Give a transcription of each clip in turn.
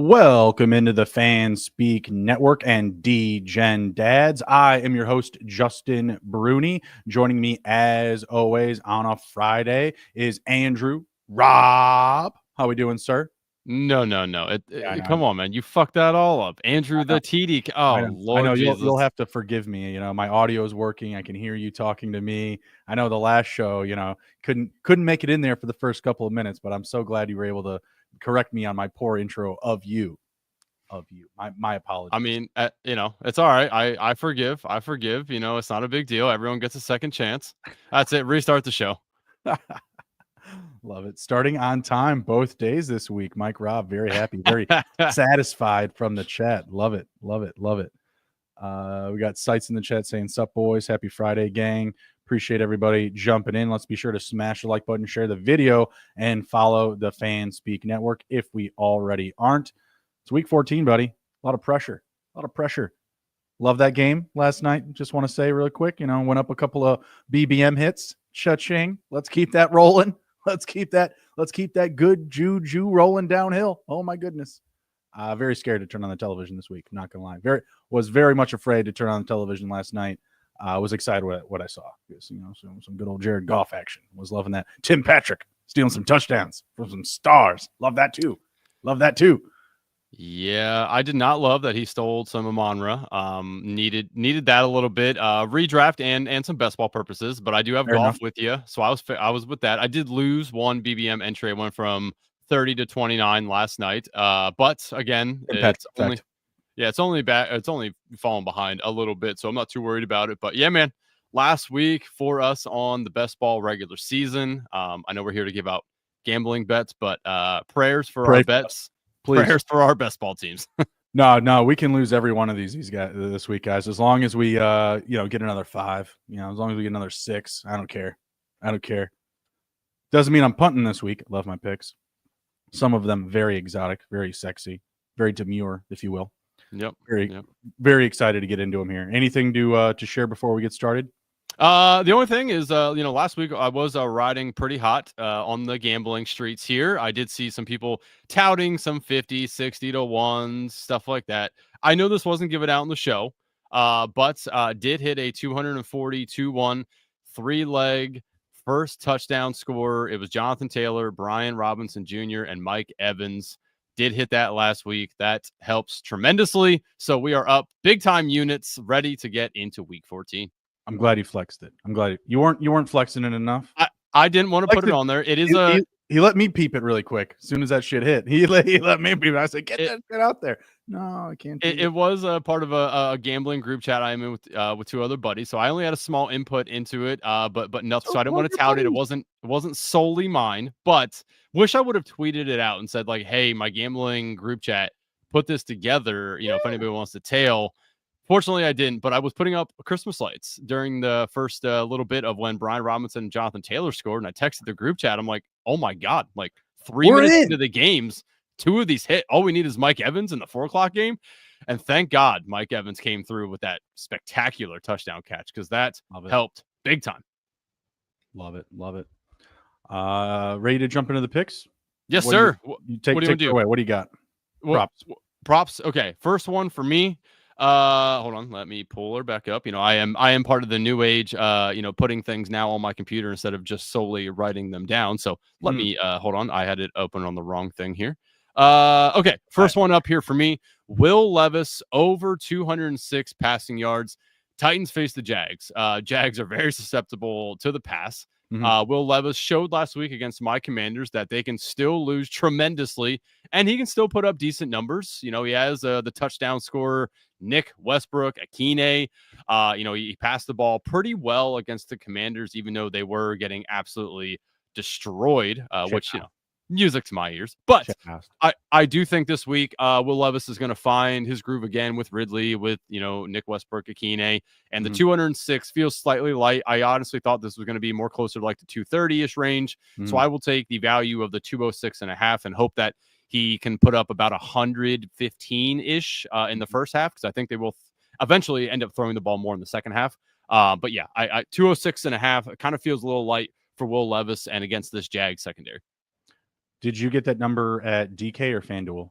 Welcome into the Fan Speak Network and Degen Dads. I am your host, Justin Bruni. Joining me, as always, on a Friday is Andrew Rob. How we doing, sir? No. Yeah, I know. Come on, man. You fucked that all up. Andrew I know. the TD. I Oh, know. I know. Lord You'll Jesus. have to forgive me. My audio is working. I can hear you talking to me. I know the last show, couldn't make it in there for the first couple of minutes, but I'm so glad you were able to correct me on my poor intro of you. My apologies. I mean, it's all right. I forgive. I forgive. It's not a big deal. Everyone gets a second chance. That's it. Restart the show. Love it. Starting on time both days this week. Mike Robb, very happy, very satisfied from the chat. Love it. Love it. Love it. We got sites in the chat saying, "Sup, boys. Happy Friday, gang." Appreciate everybody jumping in. Let's be sure to smash the like button, share the video, and follow the Fan Speak Network if we already aren't. It's week 14, buddy. A lot of pressure. A lot of pressure. Love that game last night. Just want to say really quick, went up a couple of BBM hits. Cha-ching. Let's keep that rolling. Let's keep that good juju rolling downhill. Oh my goodness. Very scared to turn on the television this week. Not gonna lie. Was very much afraid to turn on the television last night. Was excited what I saw. Some good old Jared Goff action. Was loving that. Tim Patrick stealing some touchdowns from some stars. Love that too. Yeah, I did not love that he stole some Amon-Ra. Needed that a little bit. Redraft and some best ball purposes, but I do have Fair golf enough. with you, so I was with that. I did lose one BBM entry. I went from 30 to 29 last night. But again, it's only bad. It's only falling behind a little bit, so I'm not too worried about it. But yeah, man, last week for us on the best ball regular season. I know we're here to give out gambling bets, but prayers for our bets. Please. Prayers for our best ball teams. No, we can lose every one of these guys this week, guys. As long as we, get another 5. As long as we get another 6, I don't care. Doesn't mean I'm punting this week. Love my picks. Some of them very exotic, very sexy, very demure, if you will. Yep. Very excited to get into them here. Anything to share before we get started? The only thing is, last week I was riding pretty hot on the gambling streets here. I did see some people touting some 50, 60 to 1s, stuff like that. I know this wasn't given out in the show, but did hit a 242-1 3-leg first touchdown scorer. It was Jonathan Taylor, Brian Robinson Jr., and Mike Evans. Did hit that last week. That helps tremendously. So we are up big time units, ready to get into week 14. I'm glad you flexed it. I'm glad you weren't flexing it enough. I didn't want to put it on there. It is he let me peep it really quick. As soon as that shit hit, he let me peep it. I said, get that shit out there. No, I can't. It was a part of a gambling group chat I'm in with 2 other buddies. So I only had a small input into it, but nothing. So I didn't want to tout it. It wasn't solely mine. But wish I would have tweeted it out and said like, hey, my gambling group chat put this together. If anybody wants to tail. Fortunately, I didn't, but I was putting up Christmas lights during the first little bit of when Brian Robinson and Jonathan Taylor scored, and I texted the group chat. I'm like, oh my God, like 3 minutes into the games, 2 of these hit. All we need is Mike Evans in the 4 o'clock game. And thank God Mike Evans came through with that spectacular touchdown catch because that helped big time. Love it. Ready to jump into the picks? Yes, sir. What do you do? Away. What do you got? Props. Okay. First one for me. Hold on, let me pull her back up. I am part of the new age, putting things now on my computer instead of just solely writing them down. So let me hold on. I had it open on the wrong thing here. Okay, first one up here for me. Will Levis over 206 passing yards. Titans face the Jags. Jags are very susceptible to the pass. Will Levis showed last week against my Commanders that they can still lose tremendously, and he can still put up decent numbers. He has the touchdown scorer, Nick Westbrook, Akine. He passed the ball pretty well against the Commanders, even though they were getting absolutely destroyed, which, music to my ears. But I do think this week Will Levis is going to find his groove again with Ridley, with Nick Westbrook, Akine, and the 206 feels slightly light. I honestly thought this was going to be more closer to like the 230-ish range. So I will take the value of the 206.5 and hope that he can put up about 115-ish in the first half, because I think they will eventually end up throwing the ball more in the second half. But yeah, I 206.5 kind of feels a little light for Will Levis and against this Jag secondary. Did you get that number at DK or FanDuel?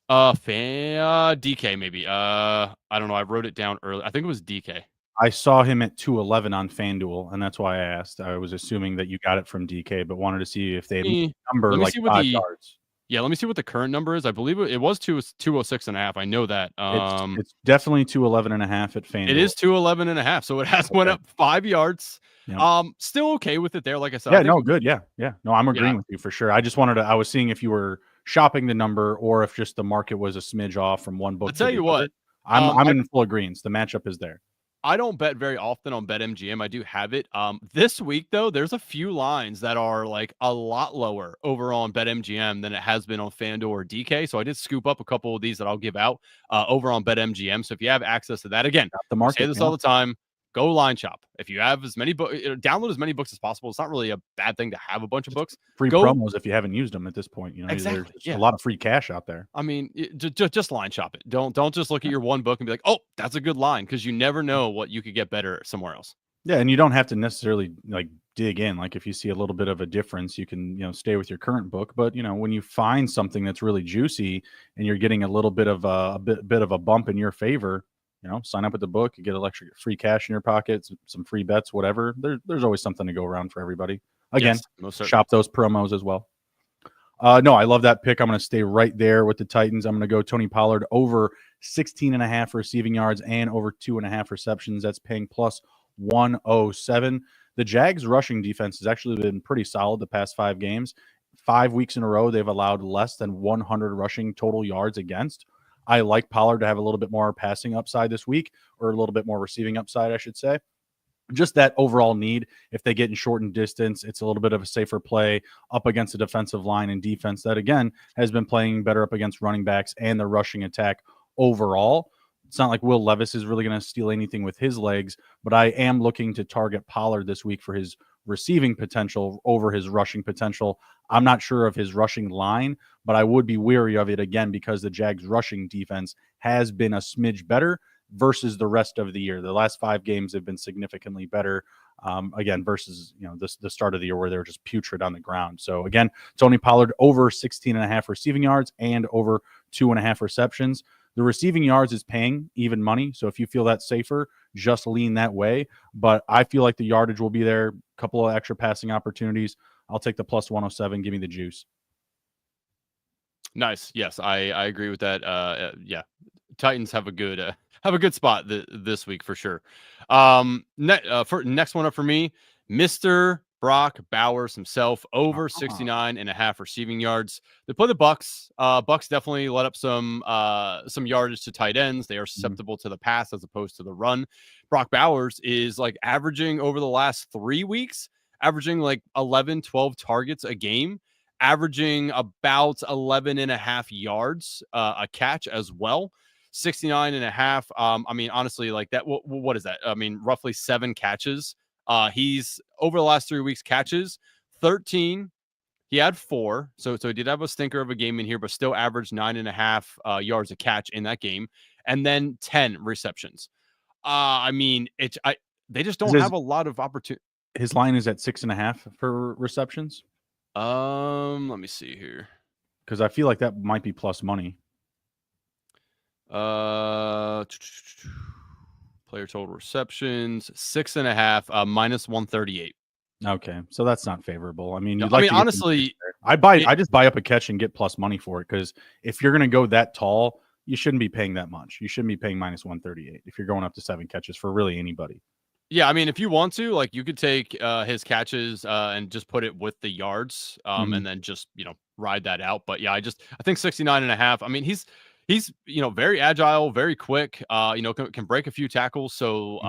DK maybe. I don't know. I wrote it down early. I think it was DK. I saw him at 211 on FanDuel, and that's why I asked. I was assuming that you got it from DK, but wanted to see if they had moved the number Let me like see what 5 the yards. Yeah, let me see what the current number is. I believe it was 206.5. I know that. It's definitely 211.5 at It FanDuel. is 211.5. So it has went Okay. up 5 yards. Yep. Still okay with it there. Like I said, Yeah, I think no, good. Yeah, yeah. No, I'm agreeing yeah. with you for sure. I just wanted to I was seeing if you were shopping the number or if just the market was a smidge off from one I'll book to tell the you other. what. I'm in full agreement. The matchup is there. I don't bet very often on BetMGM. I do have it. This week though, there's a few lines that are like a lot lower over on BetMGM than it has been on FanDuel or DK. So I did scoop up a couple of these that I'll give out over on BetMGM. So if you have access to that, again, Got the we say market, this yeah. all the time. Go line shop. If you have as many books, download as many books as possible. It's not really a bad thing to have a bunch of Just books. free Go promos if you haven't used them at this point. You know, there's exactly. just a Yeah. lot of free cash out there. I mean, just line shop it. Don't just look at your one book and be like, oh, that's a good line, because you never know what you could get better somewhere else. Yeah, and you don't have to necessarily like dig in. Like if you see a little bit of a difference, you can, stay with your current book. But when you find something that's really juicy and you're getting a little bit of a bit of a bump in your favor, sign up with the book, you get electric free cash in your pocket, some free bets, whatever. There's always something to go around for everybody. Again, Yes, most certainly. shop those promos as well. No, I love that pick. I'm going to stay right there with the Titans. I'm going to go Tony Pollard over 16.5 receiving yards and over 2.5 receptions. That's paying plus 107. The Jags rushing defense has actually been pretty solid the past 5 games. 5 weeks in a row, they've allowed less than 100 rushing total yards against. I like Pollard to have a little bit more passing upside this week, or a little bit more receiving upside, I should say. Just that overall need. If they get in shortened distance, it's a little bit of a safer play up against the defensive line and defense that, again, has been playing better up against running backs and the rushing attack overall. It's not like Will Levis is really going to steal anything with his legs, but I am looking to target Pollard this week for his receiving potential over his rushing potential. I'm not sure of his rushing line, but I would be weary of it again because the Jags rushing defense has been a smidge better versus the rest of the year. The last 5 games have been significantly better, again, versus the start of the year where they were just putrid on the ground. So again, Tony Pollard over 16.5 receiving yards and over 2.5 receptions. The receiving yards is paying even money. So if you feel that's safer, just lean that way. But I feel like the yardage will be there. A couple of extra passing opportunities. I'll take the plus 107. Give me the juice. Nice. Yes, I agree with that. Yeah, Titans have a good spot this week for sure. For next one up for me, Mr. Brock Bowers himself, over 69.5 receiving yards. They play the Bucks. Bucks definitely let up some yardage to tight ends. They are susceptible to the pass as opposed to the run. Brock Bowers is like averaging over the last 3 weeks, averaging like 11, 12 targets a game, averaging about 11.5 yards a catch as well. 69.5. I mean, honestly, like that. What is that? I mean, roughly 7 catches. He's over the last 3 weeks catches 13. He had 4, so he did have a stinker of a game in here, but still averaged 9.5 yards a catch in that game, and then 10 receptions. I mean, they just don't have a lot of opportunity. His line is at 6.5 for receptions. Let me see here, because I feel like that might be plus money. Player total receptions 6.5, minus 138. Okay, so that's not favorable. I mean, Honestly, I just buy up a catch and get plus money for it, because if you're going to go that tall, you shouldn't be paying that much. You shouldn't be paying minus 138 if you're going up to 7 catches for really anybody. Yeah, I mean, if you want to, like, you could take his catches and just put it with the yards, and then just ride that out. But yeah, I think 69.5. I mean, he's very agile, very quick. Can break a few tackles. So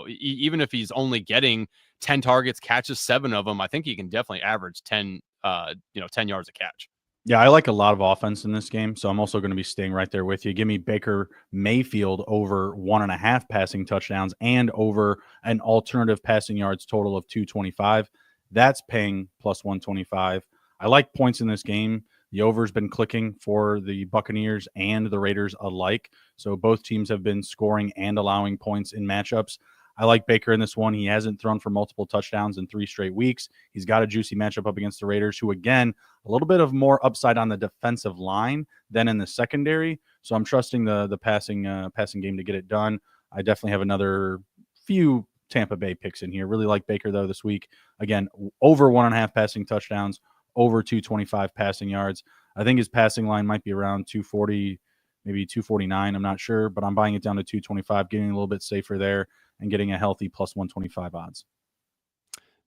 even if he's only getting 10 targets, catches 7 of them, I think he can definitely average 10 yards a catch. Yeah, I like a lot of offense in this game, so I'm also going to be staying right there with you. Give me Baker Mayfield over 1.5 passing touchdowns and over an alternative passing yards total of 225. That's paying plus 125. I like points in this game. The over's been clicking for the Buccaneers and the Raiders alike, so both teams have been scoring and allowing points in matchups. I like Baker in this one. He hasn't thrown for multiple touchdowns in 3 straight weeks. He's got a juicy matchup up against the Raiders, who, again, a little bit of more upside on the defensive line than in the secondary. So I'm trusting the passing game to get it done. I definitely have another few Tampa Bay picks in here. Really like Baker, though, this week. Again, over 1.5 passing touchdowns, over 225 passing yards. I think his passing line might be around 240, maybe 249. I'm not sure, but I'm buying it down to 225, getting a little bit safer there and getting a healthy plus 125 odds.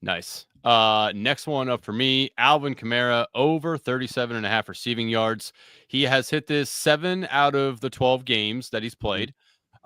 Nice. Next one up for me, Alvin Kamara, over 37.5 receiving yards. He has hit this 7 out of the 12 games that he's played.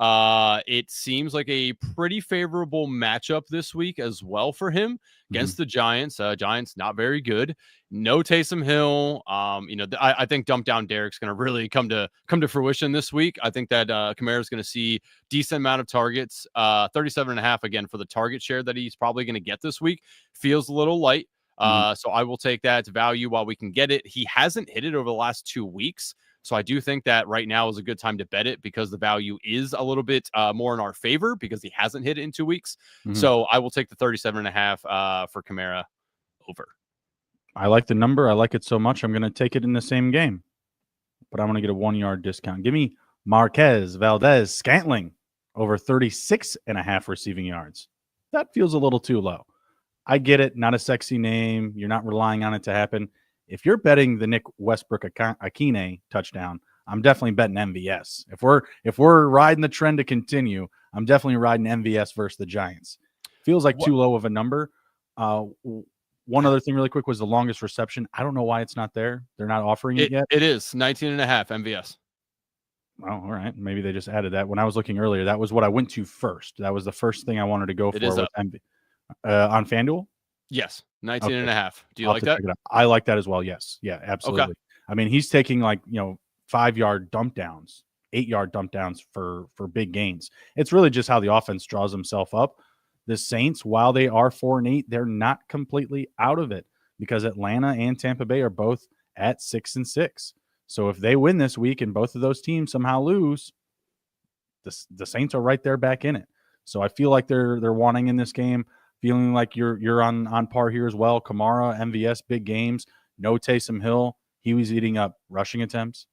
It seems like a pretty favorable matchup this week as well for him against the Giants. Giants not very good. No Taysom Hill. I think dump down Derek's going to really come to fruition this week. I think that Kamara is going to see decent amount of targets. 37.5 again for the target share that he's probably going to get this week. Feels a little light. So I will take that value while we can get it. He hasn't hit it over the last 2 weeks. So I do think that right now is a good time to bet it because the value is a little bit more in our favor because he hasn't hit it in 2 weeks. So I will take the 37.5 for Kamara over. I like the number. I like it so much. I'm going to take it in the same game, but I'm going to get a 1 yard discount. Give me Marquez Valdez Scantling over 36.5 receiving yards. That feels a little too low. I get it. Not a sexy name. You're not relying on it to happen. If you're betting the Nick Westbrook-Akine touchdown, I'm definitely betting MVS. If we're riding the trend to continue, I'm definitely riding MVS versus the Giants. Feels like too low of a number. One other thing really quick was the longest reception. I don't know why it's not there. They're not offering it yet. It is 19.5 MVS. Oh, all right. Maybe they just added that. When I was looking earlier, that was what I went to first. That was the first thing I wanted to go for with on FanDuel. Yes, 19.5. Do you like that? I like that as well. Yes. Yeah, absolutely. Okay. I mean, he's taking 5-yard dump downs, 8-yard dump downs for big gains. It's really just how the offense draws himself up. The Saints, while they are 4-8, they're not completely out of it because Atlanta and Tampa Bay are both at 6-6. So if they win this week and both of those teams somehow lose, the Saints are right there back in it. So I feel like they're wanting in this game. Feeling like you're on par here as well. Kamara, MVS, big games. No Taysom Hill. He was eating up rushing attempts,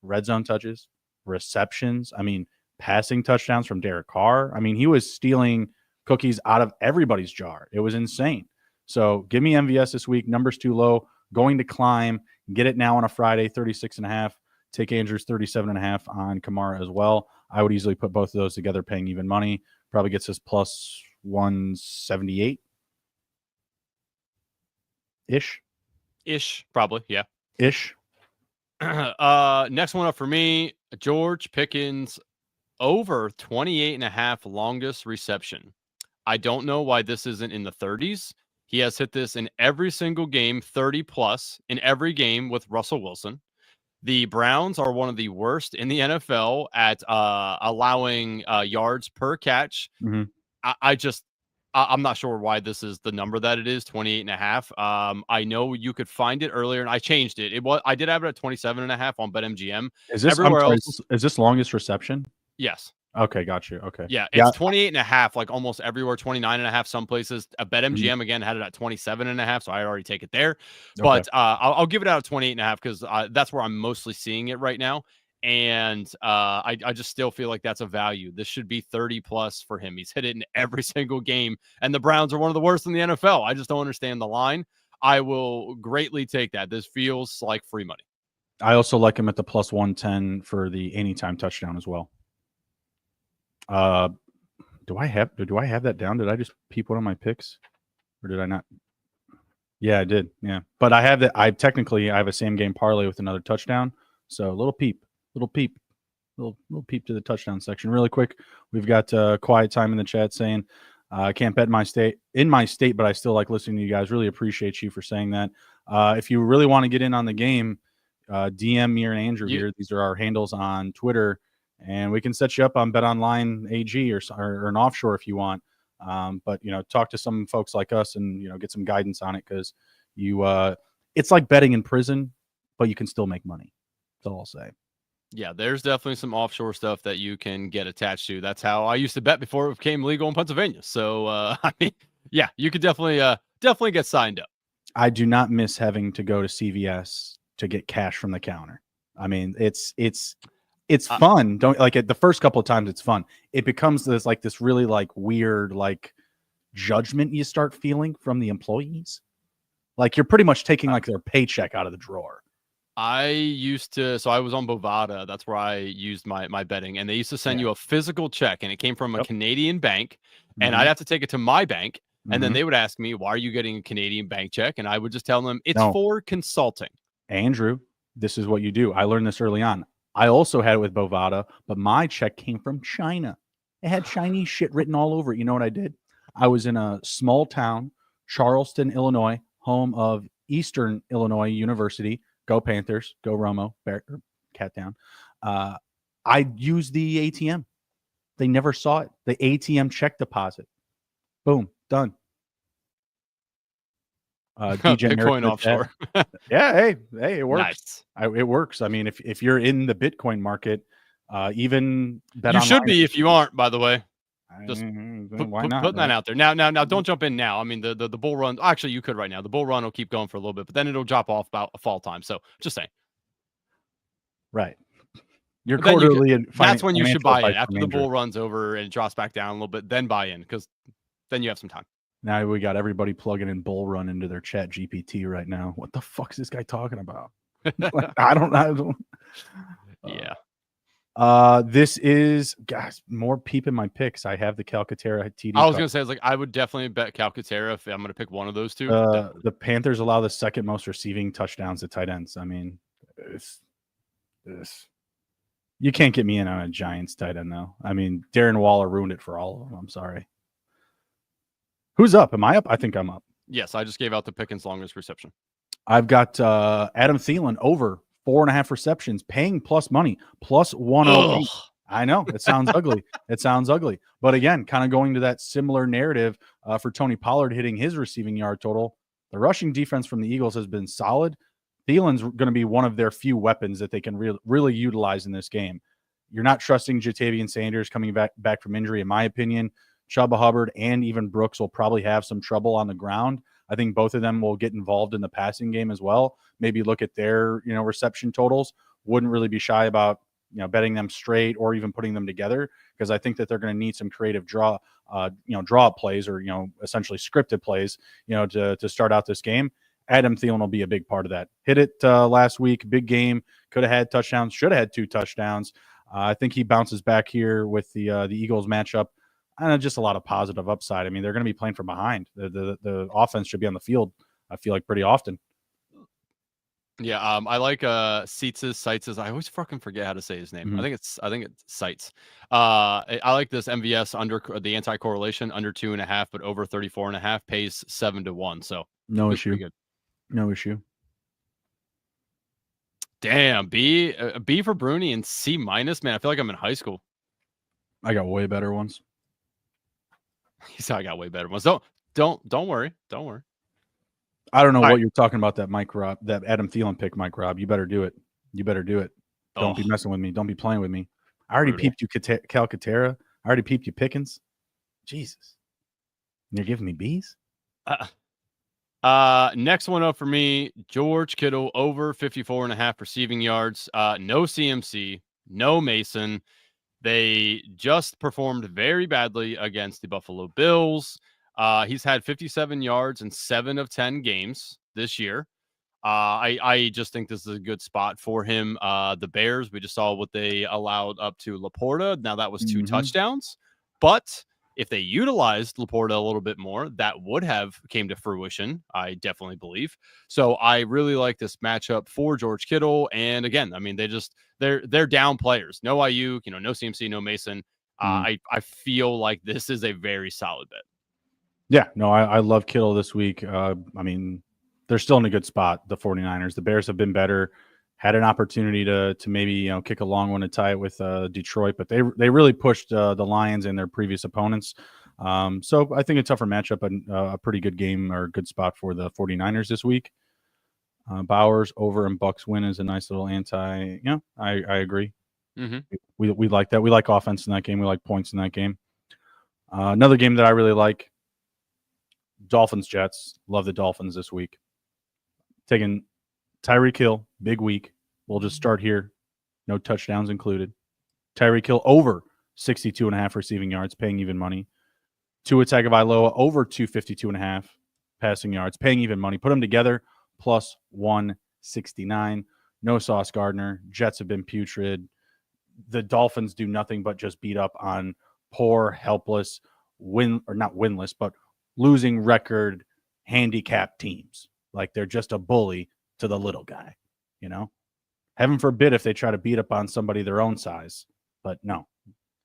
red zone touches, receptions. I mean, passing touchdowns from Derek Carr. I mean, he was stealing cookies out of everybody's jar. It was insane. So give me MVS this week. Numbers too low. Going to climb. Get it now on a Friday, 36.5. Take Andrews 37.5 on Kamara as well. I would easily put both of those together, paying even money. Probably gets us plus 178 ish, probably, yeah, ish. Next one up for me, George Pickens over 28.5 longest reception. I don't know why this isn't in the 30s. He has hit this in every single game, 30 plus in every game with Russell Wilson. The Browns are one of the worst in the NFL at allowing yards per catch. I'm not sure why this is the number that it is, 28.5. I know you could find it earlier, and I changed it. I did have it at 27.5 on BetMGM. Is this everywhere else? Is this longest reception? Yes. Okay, got you. Okay. Yeah, it's 28.5, like almost everywhere, 29.5 some places. BetMGM again had it at 27.5, so I already take it there. But I'll give it out at 28.5 because that's where I'm mostly seeing it right now. And I just still feel like that's a value. This should be 30 plus for him. He's hit it in every single game, and the Browns are one of the worst in the NFL. I just don't understand the line. I will greatly take that. This feels like free money. I also like him at the plus 110 for the anytime touchdown as well. Do I have that down? Did I just peep one of my picks, or did I not? Yeah, I did. Yeah, but I have that. I have a same game parlay with another touchdown. So little peep to the touchdown section. Really quick, we've got quiet time in the chat saying, I can't bet in my state, but I still like listening to you guys. Really appreciate you for saying that. If you really want to get in on the game, DM me or Andrew here. These are our handles on Twitter, and we can set you up on BetOnline AG or an offshore if you want. But talk to some folks like us and get some guidance on it, because it's like betting in prison, but you can still make money. That's all I'll say. Yeah, there's definitely some offshore stuff that you can get attached to. That's how I used to bet before it became legal in Pennsylvania. So I mean, yeah, you could definitely get signed up. I do not miss having to go to CVS to get cash from the counter. I mean, it's fun. Don't like it. The first couple of times it's fun. It becomes this really like weird like judgment you start feeling from the employees. Like you're pretty much taking like their paycheck out of the drawer. I used to, so I was on Bovada. That's where I used my betting, and they used to send Yeah. you a physical check, and it came from a Yep. Canadian bank, and I'd Mhm. have to take it to my bank, and then Mhm. they would ask me, "Why are you getting a Canadian bank check?" And I would just tell them it's No, for consulting. Andrew, this is what you do. I learned this early on. I also had it with Bovada, but my check came from China. It had Chinese shit written all over it. You know what I did? I was in a small town, Charleston, Illinois, home of Eastern Illinois University. Go Panthers, go Romo, Bear, cat down. Uh, I used the ATM. They never saw it. The ATM check deposit. Boom, done. DJ Eric Bitcoin in the chat. offshore. Yeah, hey, it works. Nice. It works. I mean, if you're in the Bitcoin market, even bet You online. should be if you aren't, by the way. Just Why not? putting that Right? out there. Now, don't jump in now. I mean, the bull run. Actually, you could right now. The bull run will keep going for a little bit, but then it'll drop off about a fall time. So, just saying. Right. Your But then you could. quarterly and That's when you should financial buy in advice after from the Andrew. bull runs over and it drops back down a little bit. Then buy in because then you have some time. Now we got everybody plugging in Bull Run into their Chat GPT right now. What the fuck is this guy talking about? Like, I don't know. Yeah. This is guys more peep in my picks. I have the Calcaterra TD. I was gonna say, I was like, I would definitely bet Calcaterra if I'm gonna pick one of those two. Definitely. The Panthers allow the second most receiving touchdowns to tight ends. I mean, you can't get me in on a Giants tight end though. I mean, Darren Waller ruined it for all of them. I'm sorry. Who's up? Am I up? I think I'm up. Yes, I just gave out the Pickens longest reception. I've got Adam Thielen over 4.5 receptions, paying plus money, plus 108. I know it sounds ugly. It sounds ugly. But again, kind of going to that similar narrative for Tony Pollard hitting his receiving yard total. The rushing defense from the Eagles has been solid. Thielen's going to be one of their few weapons that they can really utilize in this game. You're not trusting Jatavian Sanders coming back from injury, in my opinion. Chuba Hubbard and even Brooks will probably have some trouble on the ground. I think both of them will get involved in the passing game as well. Maybe look at their, reception totals. Wouldn't really be shy about, betting them straight or even putting them together because I think that they're going to need some creative draw plays or, essentially scripted plays, to start out this game. Adam Thielen will be a big part of that. Hit it last week, big game. Could have had touchdowns. Should have had 2 touchdowns. I think he bounces back here with the Eagles matchup. Just a lot of positive upside. I mean, they're going to be playing from behind. The offense should be on the field, I feel like, pretty often. Yeah, I like Seitz's. I always fucking forget how to say his name. Mm-hmm. I think it's Seitz. I like this MVS under the anti-correlation under 2.5, but over 34.5 pays 7-1. So no issue. No issue. Damn, B for Bruni and C minus. Man, I feel like I'm in high school. I got way better ones. So I got way better ones. Don't worry. Don't worry. I don't know what you're talking about. That Mike Rob, that Adam Thielen pick, Mike Rob. You better do it. Don't be messing with me. Don't be playing with me. I already peeped you, Calcaterra. I already peeped you, Pickens. Jesus, and you're giving me B's. Next one up for me, George Kittle over 54.5 receiving yards. No CMC, no Mason. They just performed very badly against the Buffalo Bills. He's had 57 yards in 7 of 10 games this year. I just think this is a good spot for him. The Bears, we just saw what they allowed up to Laporta. Now that was 2 touchdowns, but if they utilized Laporta a little bit more, that would have came to fruition. I definitely believe. So I really like this matchup for George Kittle. And again, I mean, they're down players. No Ayuk, no CMC, no Mason. I feel like this is a very solid bet. Yeah, no, I love Kittle this week. I mean, they're still in a good spot, the 49ers. The Bears have been better, had an opportunity to maybe, kick a long one to tie it with Detroit, but they really pushed the Lions and their previous opponents. So I think a tougher matchup and a pretty good game or good spot for the 49ers this week. Bowers over and Bucks win is a nice little I agree. We like that. We like offense in that game. We like points in that game. Another game that I really like, Dolphins Jets. Love the Dolphins this week. Taking Tyreek Hill, big week. We'll just start here. No touchdowns included. Tyreek Hill over 62.5 receiving yards, paying even money. Tua Tagovailoa over 252.5 passing yards, paying even money. Put them together, plus 169. No Sauce Gardner. Jets have been putrid. The Dolphins do nothing but just beat up on poor, helpless, not winless, but losing record handicapped teams. Like they're just a bully to the little guy, you know? Heaven forbid if they try to beat up on somebody their own size. But no,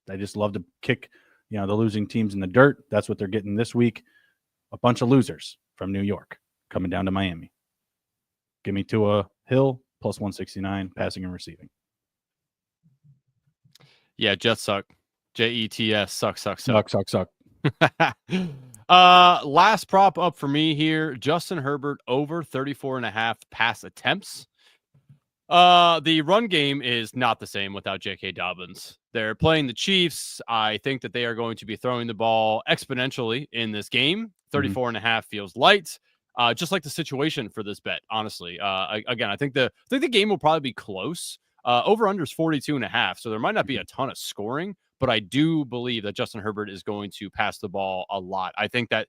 they just love to kick, the losing teams in the dirt. That's what they're getting this week. A bunch of losers from New York coming down to Miami. Give me Tua Hill, plus 169, passing and receiving. Yeah, Jets suck. Jets suck. Suck. Last prop up for me here, Justin Herbert over 34.5 pass attempts. The run game is not the same without J.K. Dobbins. They're playing the Chiefs. I think that they are going to be throwing the ball exponentially in this game. 34.5 feels light. Just like the situation for this bet, honestly. Again, I think the game will probably be close. Over under is 42.5, so there might not be a ton of scoring, but I do believe that Justin Herbert is going to pass the ball a lot. I think that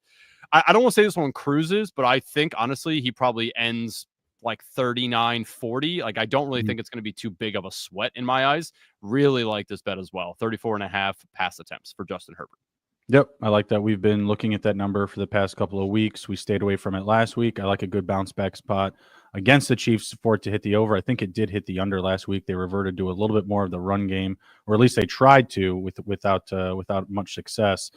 I don't want to say this one cruises, but I think honestly he probably ends like 39-40. Like I don't really think it's going to be too big of a sweat in my eyes. Really like this bet as well. 34.5 pass attempts for Justin Herbert. Yep, I like that. We've been looking at that number for the past couple of weeks. We stayed away from it last week. I like a good bounce back spot against the Chiefs for it to hit the over. I think it did hit the under last week. They reverted to a little bit more of the run game, or at least they tried to without much success.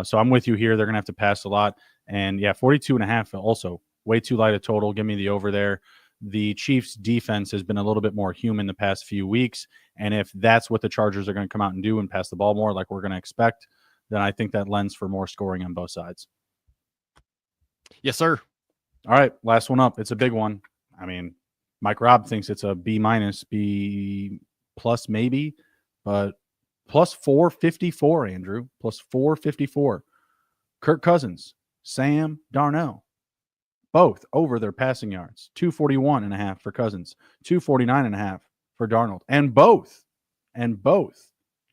So I'm with you here. They're going to have to pass a lot. And yeah, 42.5 also way too light a total. Give me the over there. The Chiefs defense has been a little bit more human the past few weeks. And if that's what the Chargers are going to come out and do and pass the ball more like we're going to expect, then I think that lends for more scoring on both sides. Yes, sir. All right, last one up. It's a big one. I mean, Mike Robb thinks it's a B minus, B plus maybe, but plus 454, Andrew. Plus 454. Kirk Cousins, Sam Darnold, both over their passing yards. 241.5 for Cousins, 249.5 for Darnold, and both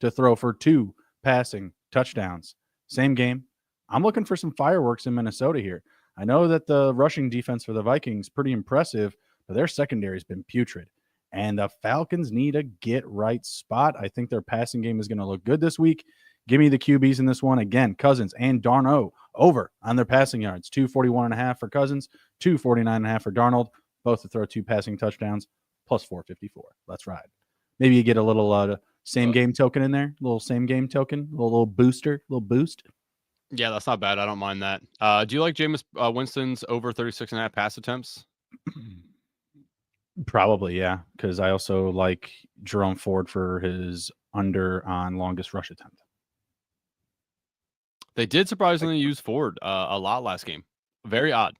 to throw for 2 passing touchdowns. Same game. I'm looking for some fireworks in Minnesota here. I know that the rushing defense for the Vikings pretty impressive, but their secondary has been putrid. And the Falcons need a get-right spot. I think their passing game is going to look good this week. Give me the QBs in this one. Again, Cousins and Darnold over on their passing yards. 241.5 for Cousins, 249.5 for Darnold. Both to throw 2 passing touchdowns, plus 454. Let's ride. Maybe you get a little same game token in there. A little same game token. A little booster. Little boost. Yeah, that's not bad. I don't mind that. Do you like Jameis Winston's over 36.5 pass attempts? Probably, yeah. Because I also like Jerome Ford for his under on longest rush attempt. They did surprisingly use Ford a lot last game. Very odd.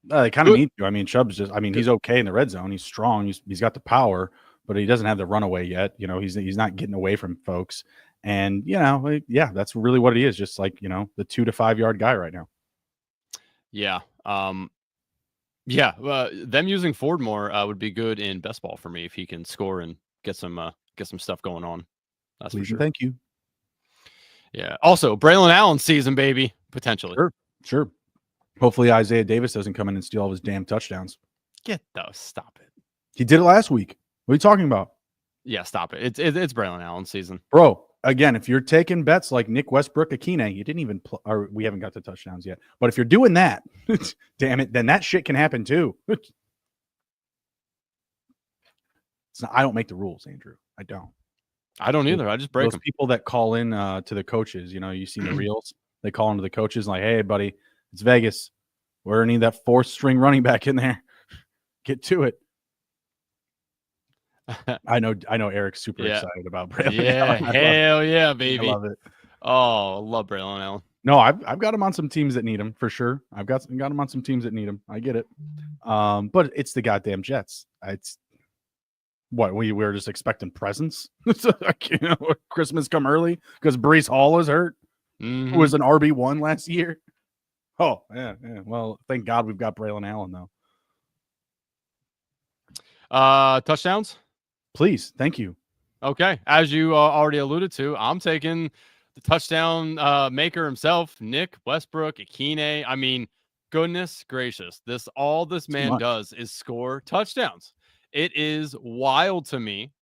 They kind of need to. I mean, Chubb's he's okay in the red zone. He's strong. He's got the power, but he doesn't have the runaway yet. He's not getting away from folks. And, yeah, that's really what he is. Just like, the 2 to 5 yard guy right now. Yeah. Them using Ford more would be good in best ball for me if he can score and get some stuff going on. That's Please for sure. Thank you. Yeah. Also, Braylon Allen season, baby, potentially. Sure. Hopefully Isaiah Davis doesn't come in and steal all his damn touchdowns. Stop it. He did it last week. What are you talking about? Yeah, stop it. It's Braylon Allen season. Bro, again, if you're taking bets like Nick Westbrook, Akine, you didn't even or we haven't got the touchdowns yet. But if you're doing that, damn it, then that shit can happen too. I don't make the rules, Andrew. I don't. I don't either. I just break those them. People that call in to the coaches, you see the reels. They call into the coaches like, "Hey, buddy, it's Vegas. We're gonna need that 4th string running back in there. Get to it." I know. Eric's super excited about Braylon. Yeah, hell yeah, baby. I love it. Oh, I love Braylon Allen. No, I've got him on some teams that need him for sure. I've got him on some teams that need him. I get it. But it's the goddamn Jets. What, we were just expecting presents? Christmas come early because Brees Hall is hurt, who was an RB1 last year. Oh, yeah. Well, thank God we've got Braylon Allen, though. Touchdowns? Please. Thank you. Okay. As you already alluded to, I'm taking the touchdown maker himself, Nick Westbrook-Ikine. I mean, goodness gracious. All this man does is score touchdowns. It is wild to me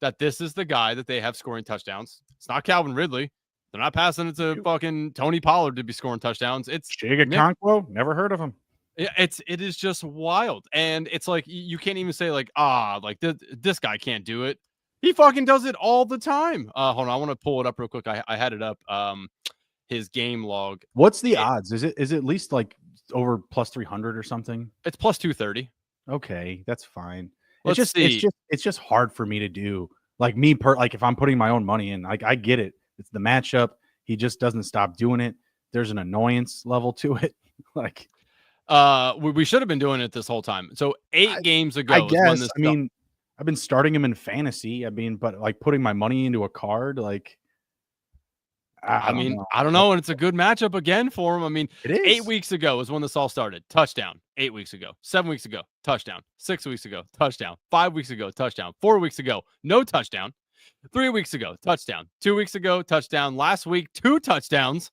that this is the guy that they have scoring touchdowns. It's not Calvin Ridley. They're not passing it to fucking Tony Pollard to be scoring touchdowns. It's Chiga Conquo. Never heard of him. It is just wild. And it's like, you can't even say like, this guy can't do it. He fucking does it all the time. Hold on. I want to pull it up real quick. I had it up. His game log. What's the odds? Is it at least like over plus 300 or something? It's plus 230. Okay. That's fine. It's just hard for me to do. Like like if I'm putting my own money in, like I get it. It's the matchup. He just doesn't stop doing it. There's an annoyance level to it. Like, we should have been doing it this whole time. So 8 games ago, I guess. I mean, I've been starting him in fantasy. I mean, but like putting my money into a card, like, I don't know. And it's a good matchup again for him. I mean, it is. 8 weeks ago is when this all started. Touchdown. 8 weeks ago. 7 weeks ago. Touchdown. 6 weeks ago. Touchdown. 5 weeks ago. Touchdown. 4 weeks ago. No touchdown. 3 weeks ago. Touchdown. 2 weeks ago. Touchdown. Last week, 2 touchdowns.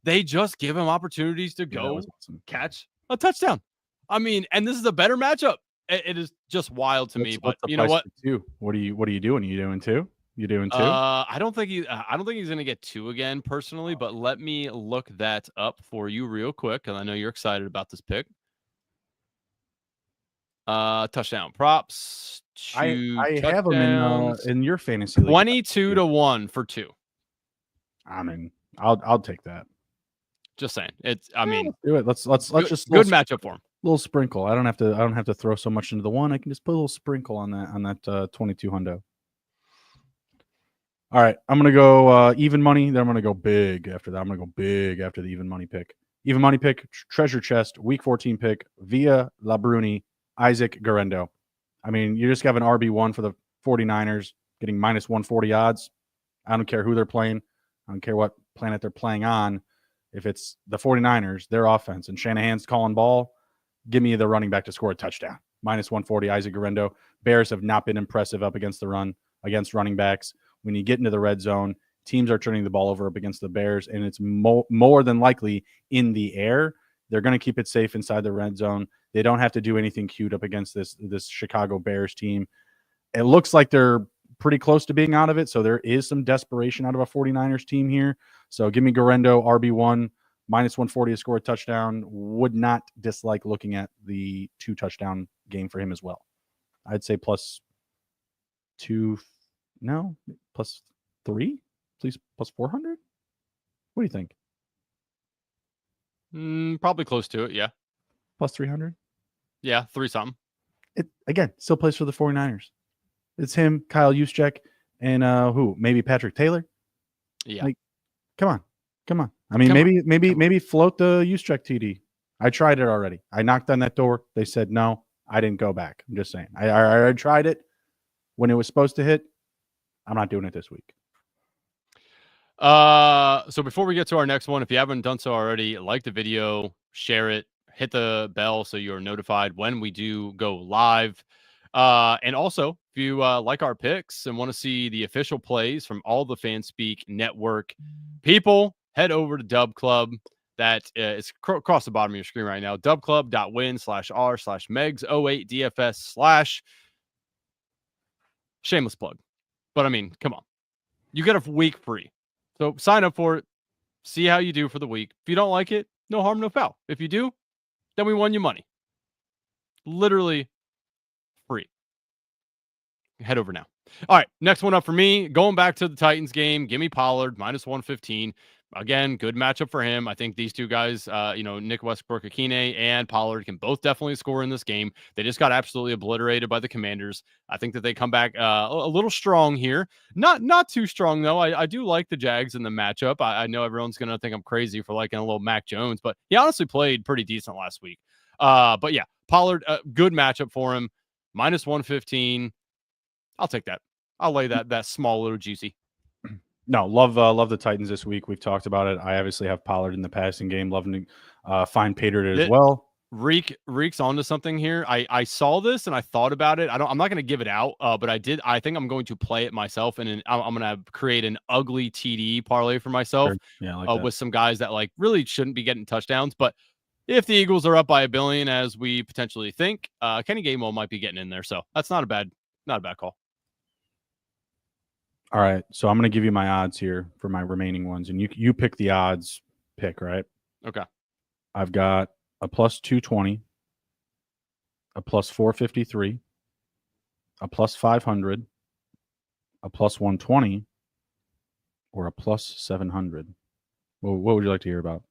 They just give him opportunities to go catch a touchdown. I mean, and this is a better matchup. It is just wild to me. But you know what? What are you doing? Are you doing 2? You doing 2? I don't think he's gonna get 2 again personally, but let me look that up for you real quick, because I know you're excited about this pick. Touchdown props. I have them in your fantasy league. 22-1 for 2. I mean, I'll take that. Just saying. Let's do it. Let's just good matchup for him. Little sprinkle. I don't have to throw so much into the one. I can just put a little sprinkle on that 22 hundo. All right, I'm gonna go even money. Then I'm gonna go big after that. I'm gonna go big after the even money pick. Even money pick, treasure chest, week 14 pick via LaBruni, Isaac Garendo. I mean, you just have an RB1 for the 49ers getting minus 140 odds. I don't care who they're playing. I don't care what planet they're playing on. If it's the 49ers, their offense, and Shanahan's calling ball, give me the running back to score a touchdown. Minus 140, Isaac Garendo. Bears have not been impressive up against the run, against running backs. When you get into the red zone, teams are turning the ball over up against the Bears, and it's more than likely in the air. They're going to keep it safe inside the red zone. They don't have to do anything cute up against this Chicago Bears team. It looks like they're pretty close to being out of it, so there is some desperation out of a 49ers team here. So give me Garendo, RB1, minus 140 to score a touchdown. Would not dislike looking at the 2 touchdown game for him as well. I'd say plus 2, no, plus 3, please, plus 400. What do you think? Probably close to it, yeah. Plus 300? Yeah, 3 something. It again still plays for the 49ers. It's him, Kyle Juszczyk, and who? Maybe Patrick Taylor. Yeah. Like, come on. I mean, maybe float the Juszczyk TD. I tried it already. I knocked on that door. They said no. I didn't go back. I'm just saying. I tried it when it was supposed to hit. I'm not doing it this week. So before we get to our next one, if you haven't done so already, like the video, share it, hit the bell so you're notified when we do go live. And also, if you like our picks and want to see the official plays from all the FanSpeak Network people, head over to Dub Club. That is across the bottom of your screen right now. dubclub.win/r/megs08dfs/ shameless plug. But I mean, come on. You get a week free. So sign up for it. See how you do for the week. If you don't like it, no harm, no foul. If you do, then we won you money. Literally free. Head over now. All right, next one up for me. Going back to the Titans game, give me Pollard, minus 115. Again, good matchup for him. I think these two guys, Nick Westbrook-Ikine and Pollard can both definitely score in this game. They just got absolutely obliterated by the Commanders. I think that they come back a little strong here. Not too strong, though. I do like the Jags in the matchup. I know everyone's going to think I'm crazy for liking a little Mac Jones, but he honestly played pretty decent last week. But yeah, Pollard, good matchup for him. Minus 115. I'll take that. I'll lay that small little juicy. No, love the Titans this week. We've talked about it. I obviously have Pollard in the passing game. Loving to find Pater as well. Reek's onto something here. I saw this and I thought about it. I'm not going to give it out, but I think I'm going to play it myself, and I'm going to create an ugly TD parlay for myself. Sure. Yeah, I like that. With some guys that like really shouldn't be getting touchdowns. But if the Eagles are up by $1 billion, as we potentially think, Kenny Gainwell might be getting in there. So that's not a bad call. All right, so I'm going to give you my odds here for my remaining ones, and you pick the odds pick, right? Okay. I've got a plus 220, a plus 453, a plus 500, a plus 120, or a plus 700. Well, what would you like to hear about?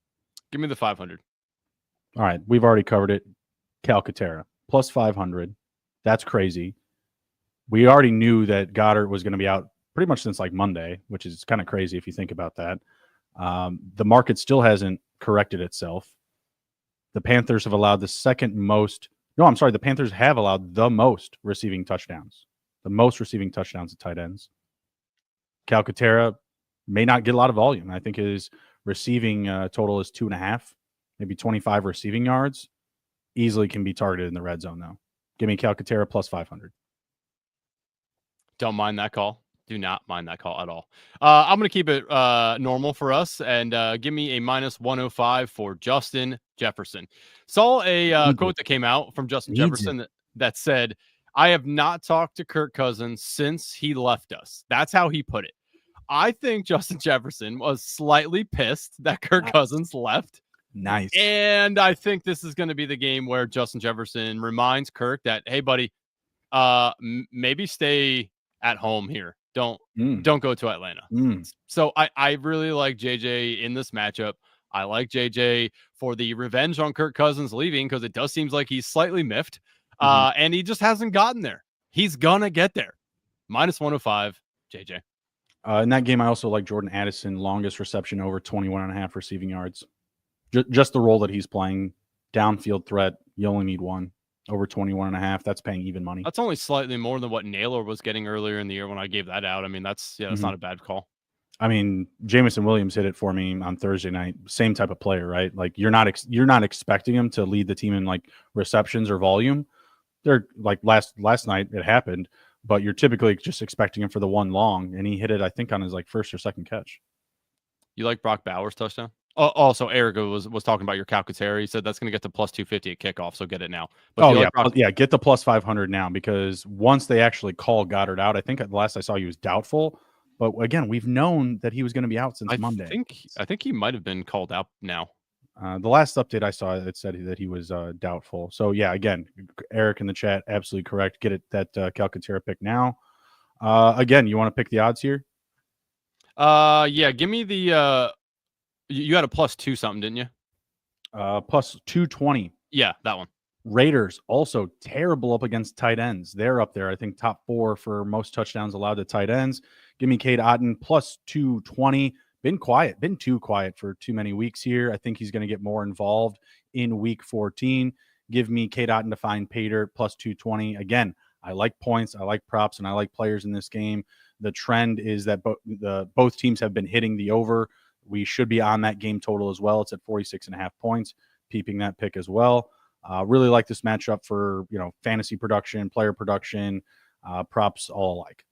Give me the 500. All right, we've already covered it. Calcaterra, plus 500. That's crazy. We already knew that Goddard was going to be out pretty much since like Monday, which is kind of crazy if you think about that. The market still hasn't corrected itself. The Panthers have allowed the the Panthers have allowed the most receiving touchdowns. The most receiving touchdowns at tight ends. Calcaterra may not get a lot of volume. I think his receiving total is 2.5, maybe 25 receiving yards. Easily can be targeted in the red zone, though. Give me Calcaterra plus 500. Don't mind that call. Do not mind that call at all. I'm going to keep it normal for us and give me a minus 105 for Justin Jefferson. Saw a quote that came out from Justin Jefferson that said, "I have not talked to Kirk Cousins since he left us." That's how he put it. I think Justin Jefferson was slightly pissed that Kirk Cousins left. Nice. And I think this is going to be the game where Justin Jefferson reminds Kirk that, hey, buddy, maybe stay at home here. Don't go to Atlanta. So I really like JJ in this matchup. I like JJ for the revenge on Kirk Cousins leaving, because it does seem like he's slightly miffed. And he just hasn't gotten there. He's gonna get there. Minus 105, JJ. In that game, I also like Jordan Addison, longest reception over 21.5 receiving yards. Just the role that he's playing, downfield threat. You only need one. Over 21.5. That's paying even money. That's only slightly more than what Naylor was getting earlier in the year when I gave that out. I mean, that's not a bad call. I mean, Jameson Williams hit it for me on Thursday night. Same type of player, right? Like you're not expecting him to lead the team in like receptions or volume. They're like last night it happened, but you're typically just expecting him for the one long, and he hit it, I think, on his like first or second catch. You like Brock Bowers' touchdown? Also, Eric was talking about your Calcaterra. He said that's going to get to plus 250 at kickoff, so get it now. But get the plus 500 now, because once they actually call Goddard out, I think the last I saw he was doubtful. But again, we've known that he was going to be out since Monday. I think he might have been called out now. The last update I saw, it said that he was doubtful. So yeah, again, Eric in the chat, absolutely correct. Get it that Calcaterra pick now. Again, you want to pick the odds here? Yeah, give me the. You had a plus 2 something, didn't you? Plus 220. Yeah, that one. Raiders also terrible up against tight ends. They're up there, I think, top 4 for most touchdowns allowed to tight ends. Give me Cade Otton plus 220. Been too quiet for too many weeks here. I think he's going to get more involved in week 14. Give me Cade Otton to find Pater plus 220. Again, I like points, I like props, and I like players in this game. The trend is that both teams have been hitting the over. We should be on that game total as well. It's at 46.5 points. Peeping that pick as well. Really like this matchup for fantasy production, player production, props all alike.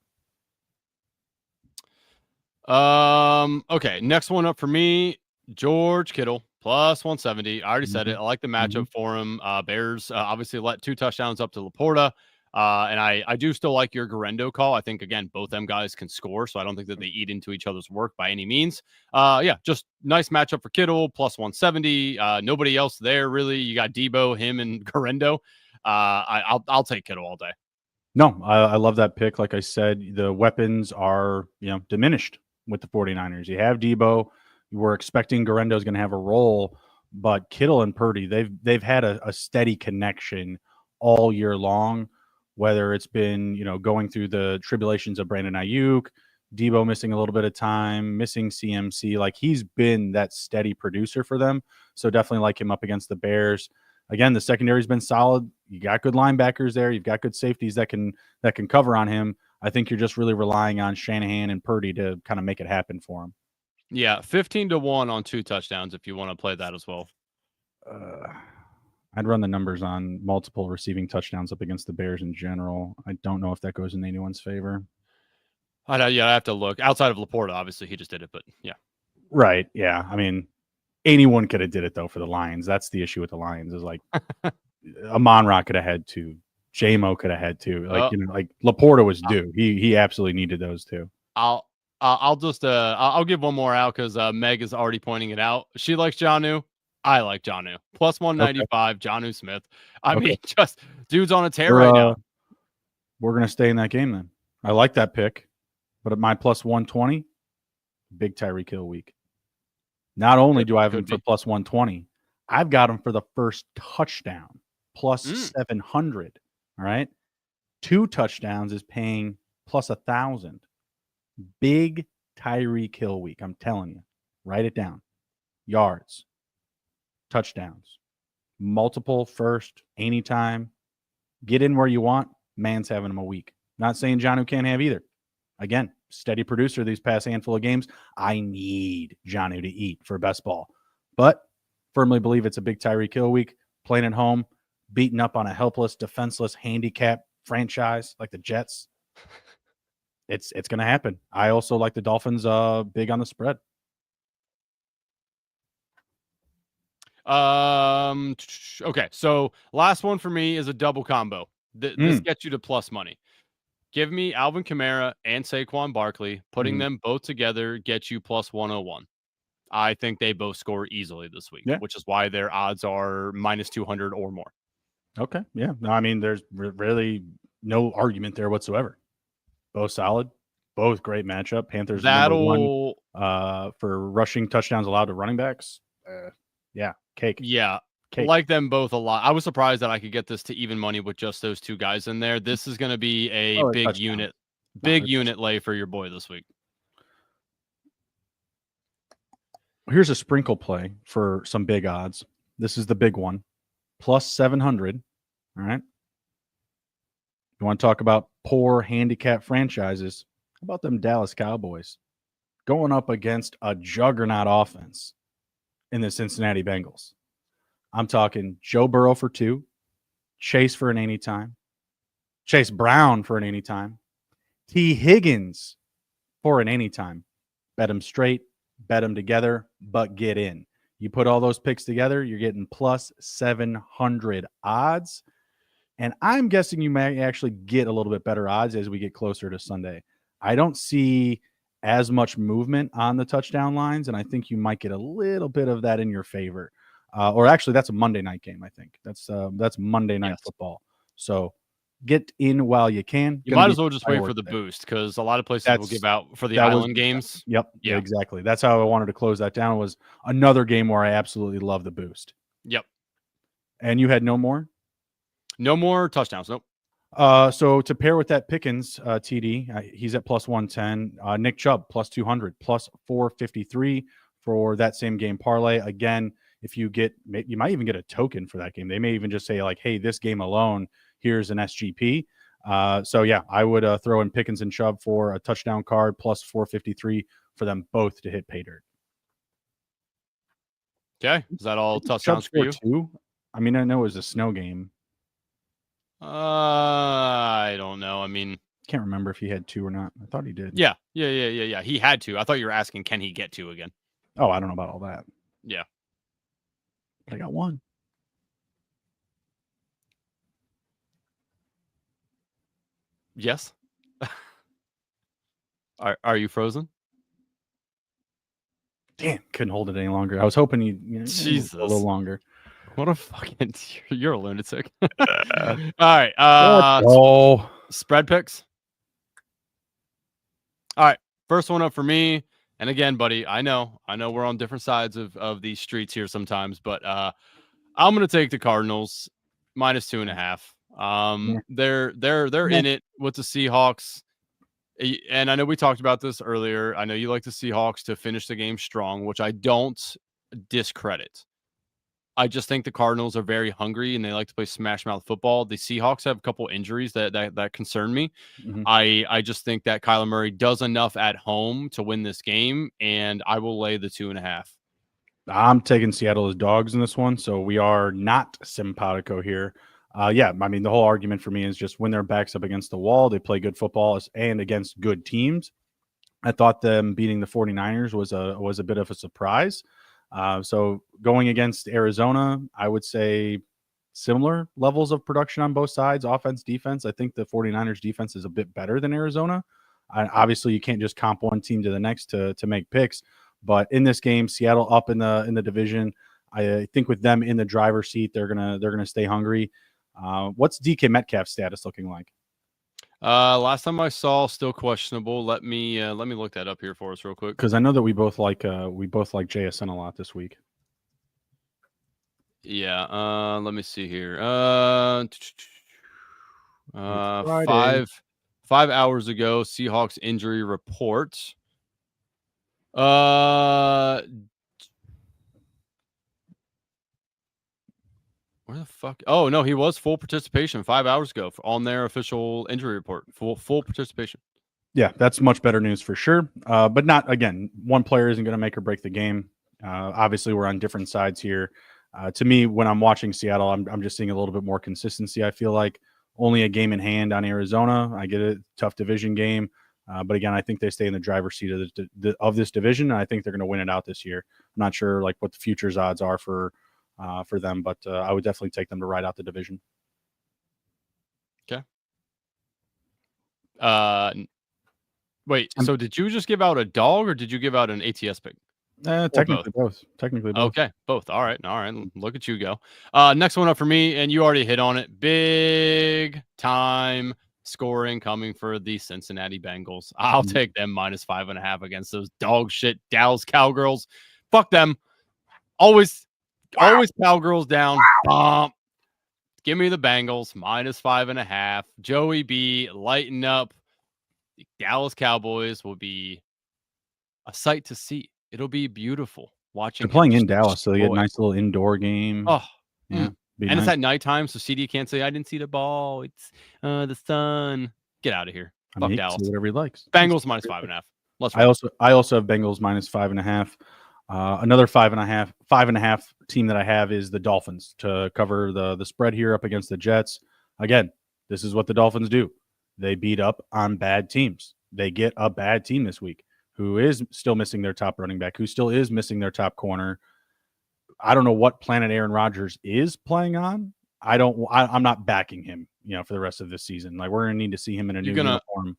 Okay, next one up for me, George Kittle plus 170. I already said it. I like the matchup for him. Bears obviously let 2 touchdowns up to Laporta. And I do still like your Garendo call. I think, again, both them guys can score, so I don't think that they eat into each other's work by any means. Yeah, just nice matchup for Kittle, plus 170. Nobody else there, really. You got Debo, him, and Garendo. I'll take Kittle all day. No, I love that pick. Like I said, the weapons are diminished with the 49ers. You have Debo. You were expecting Garendo is going to have a role, but Kittle and Purdy, they've had a steady connection all year long. Whether it's been, going through the tribulations of Brandon Ayuk, Debo missing a little bit of time, missing CMC, like he's been that steady producer for them. So definitely like him up against the Bears. Again, the secondary's been solid. You got good linebackers there. You've got good safeties that can cover on him. I think you're just really relying on Shanahan and Purdy to kind of make it happen for him. Yeah, 15-1 on 2 touchdowns if you want to play that as well. I'd run the numbers on multiple receiving touchdowns up against the Bears in general. I don't know if that goes in anyone's favor. I have to look. Outside of Laporta, obviously, he just did it, but yeah. Right, yeah. I mean, anyone could have did it, though, for the Lions. That's the issue with the Lions is, like, Amon-Ra could have had 2. J-Mo could have had 2. Like, like Laporta was due. He absolutely needed those 2. I'll give one more out because Meg is already pointing it out. She likes Jonnu. I like Jonnu. Plus 195, okay. Jonnu Smith. I mean, just dude's on a tear right now. We're going to stay in that game then. I like that pick. But at my plus 120, big Tyreek Hill week. Not only do I have him for plus 120, I've got him for the first touchdown, plus 700. All right. 2 touchdowns is paying plus 1,000. Big Tyreek Hill week. I'm telling you. Write it down. Yards, touchdowns, multiple first, anytime. Get in where you want. Man's having him a week. Not saying Jonnu can't have either. Again, steady producer these past handful of games. I need Jonnu to eat for best ball. But firmly believe it's a big Tyreek Hill week. Playing at home, beating up on a helpless, defenseless, handicap franchise like the Jets. It's going to happen. I also like the Dolphins big on the spread. Okay, so last one for me is a double combo. This gets you to plus money. Give me Alvin Kamara and Saquon Barkley. Putting them both together gets you plus 101. I think they both score easily this week, which is why their odds are minus 200 or more. Okay, yeah. No, I mean, there's really no argument there whatsoever. Both solid, both great matchup. Panthers number 1 for rushing touchdowns allowed to running backs. Yeah, cake. Yeah, cake. Like them both a lot. I was surprised that I could get this to even money with just those 2 guys in there. This is going to be a big unit lay for your boy this week. Here's a sprinkle play for some big odds. This is the big one, plus 700. All right. You want to talk about poor handicap franchises? How about them Dallas Cowboys going up against a juggernaut offense in the Cincinnati Bengals? I'm talking Joe Burrow for 2, Chase for an anytime, Chase Brown for an anytime, T. Higgins for an anytime. Bet them straight, bet them together, but get in. You put all those picks together, you're getting plus 700 odds. And I'm guessing you may actually get a little bit better odds as we get closer to Sunday. I don't see as much movement on the touchdown lines, and I think you might get a little bit of that in your favor. Or actually, that's a Monday night game, I think. That's Monday night football. So get in while you can. You might as well just wait for the boost because a lot of places will give out for the island games. Yep, yeah, exactly. That's how I wanted to close that down. Was another game where I absolutely love the boost. Yep. And you had no more? No more touchdowns. Nope. So to pair with that Pickens TD, he's at plus 110. Nick Chubb plus 200, plus 453 for that same game parlay. Again, if you get, you might even get a token for that game. They may even just say like, hey, this game alone, here's an SGP. So yeah, I would throw in Pickens and Chubb for a touchdown card plus 453 for them both to hit pay dirt. Okay. Is that all touchdowns for you? 2? I mean, I know it was a snow game. I don't know. I mean, can't remember if he had 2 or not. I thought he did. Yeah. He had 2. I thought you were asking, can he get 2 again? Oh, I don't know about all that. Yeah. But I got 1. Yes. Are you frozen? Damn, couldn't hold it any longer. I was hoping you Jesus, a little longer. What a fucking you're a lunatic. All right. Spread picks. All right. First one up for me. And again, buddy, I know we're on different sides of these streets here sometimes, but I'm gonna take the Cardinals minus 2.5. They're in it with the Seahawks. And I know we talked about this earlier. I know you like the Seahawks to finish the game strong, which I don't discredit. I just think the Cardinals are very hungry and they like to play smash mouth football. The Seahawks have a couple injuries that concern me. Mm-hmm. I just think that Kyler Murray does enough at home to win this game, and I will lay the 2.5. I'm taking Seattle as dogs in this one, so we are not simpatico here. Yeah, I mean, the whole argument for me is just when their backs up against the wall, they play good football and against good teams. I thought them beating the 49ers was a bit of a surprise. So going against Arizona, I would say similar levels of production on both sides, offense, defense. I think the 49ers defense is a bit better than Arizona. Obviously, you can't just comp one team to the next to make picks. But in this game, Seattle up in the division. I think with them in the driver's seat, they're gonna stay hungry. What's DK Metcalf's status looking like? Last time I saw, still questionable. Let me look that up here for us real quick. Because I know that we both like JSN a lot this week. Yeah. Let me see here. 5 hours ago, Seahawks injury report. Where the fuck? Oh no, he was full participation 5 hours ago on their official injury report. Full participation. Yeah, that's much better news for sure. But not again. One player isn't going to make or break the game. Obviously, we're on different sides here. To me, when I'm watching Seattle, I'm just seeing a little bit more consistency. I feel like only a game in hand on Arizona. I get it, tough division game, but again, I think they stay in the driver's seat of this division, and I think they're going to win it out this year. I'm not sure like what the futures odds are for them, but I would definitely take them to ride out the division. Okay. Wait. So did you just give out a dog, or did you give out an ATS pick? Technically both. Technically both. Okay, both. All right. Look at you go. Next one up for me, and you already hit on it. Big time scoring coming for the Cincinnati Bengals. I'll take them -5.5 against those dog shit Dallas Cowgirls. Fuck them. Always Cowgirls down. Give me the Bengals -5.5. Joey B, lighten up. The Dallas Cowboys will be a sight to see. It'll be beautiful watching. They're playing in Dallas, so they get a nice little indoor game. Oh, yeah. And it's at nighttime, so CD can't say I didn't see the ball. It's the sun. Get out of here. Fuck Dallas. Whatever he likes. Bengals -5.5. I also have Bengals -5.5. Another 5.5 team that I have is the Dolphins to cover the spread here up against the Jets. Again, this is what the Dolphins do. They beat up on bad teams. They get a bad team this week who is still missing their top running back, who still is missing their top corner. I don't know what planet Aaron Rodgers is playing on. I'm not backing him, for the rest of this season. Like, we're going to need to see him in a new uniform.